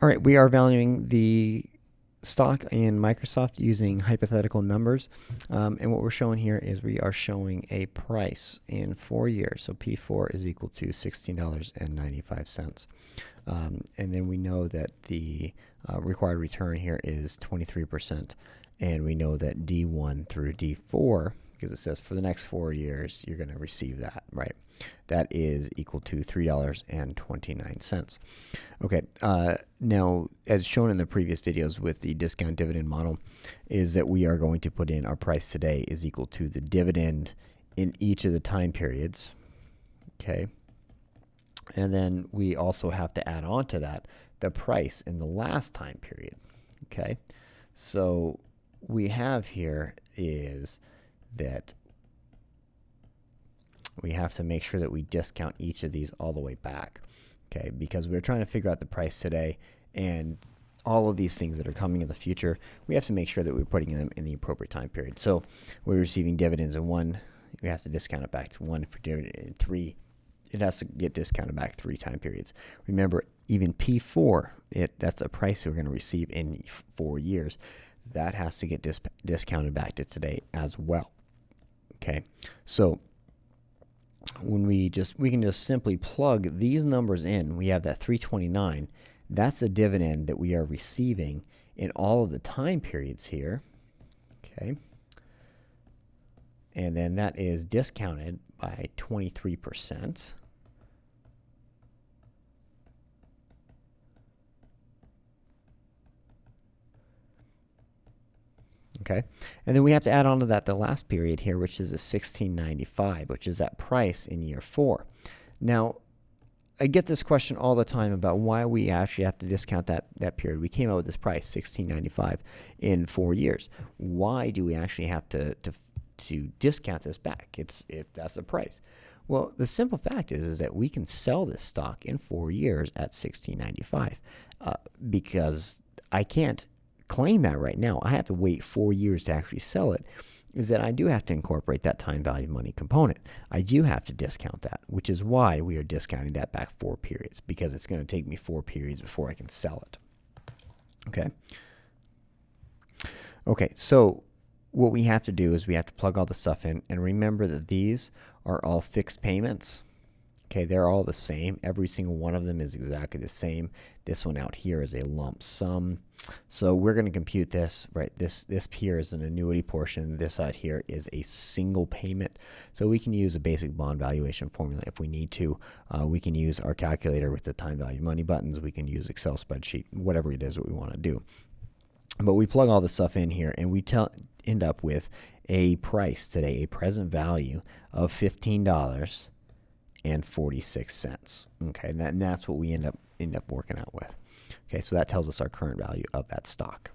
All right, we are valuing the stock in Microsoft using hypothetical numbers. And what we're showing here is we are showing a price in 4 years. So P4 is equal to $16.95. And then we know that the required return here is 23%. And we know that D1 through D4, because it says for the next 4 years, you're going to receive that, right? That is equal to $3.29. Okay, now as shown in the previous videos with the discount dividend model, is that we are going to put in our price today is equal to the dividend in each of the time periods, okay? And then we also have to add on to that the price in the last time period, okay? So we have here is that we have to make sure that we discount each of these all the way back, okay? Because we're trying to figure out the price today, and all of these things that are coming in the future, we have to make sure that we're putting them in the appropriate time period. So we're receiving dividends in 1, we have to discount it back to 1 for dividend in 3. It has to get discounted back 3 time periods. Remember, even P4, that's a price we're going to receive in 4 years. That has to get discounted back to today as well. Okay, so when we can just simply plug these numbers in. We have that 329. That's the dividend that we are receiving in all of the time periods here. Okay, and then that is discounted by 23%. Okay, and then we have to add on to that the last period here, which is a $16.95, which is that price in year 4. Now, I get this question all the time about why we actually have to discount that period. We came out with this price, $16.95, in 4 years. Why do we actually have to discount this back? That's the price. Well, the simple fact is that we can sell this stock in 4 years at $16.95 because I can't claim that right now. I have to wait 4 years to actually sell it. Is that I do have to incorporate that time value of money component. I do have to discount that, which is why we are discounting that back 4 periods, because it's going to take me 4 periods before I can sell it. Okay, so what we have to do is we have to plug all the stuff in, and remember that these are all fixed payments. Okay, they're all the same. Every single one of them is exactly the same. This one out here is a lump sum. So we're going to compute this, right? This here is an annuity portion. This out here is a single payment. So we can use a basic bond valuation formula if we need to. We can use our calculator with the time value money buttons. We can use Excel spreadsheet, whatever it is that we want to do. But we plug all this stuff in here, and we end up with a price today, a present value of $15.46. Okay, and that's what we end up working out with. Okay, so that tells us our current value of that stock.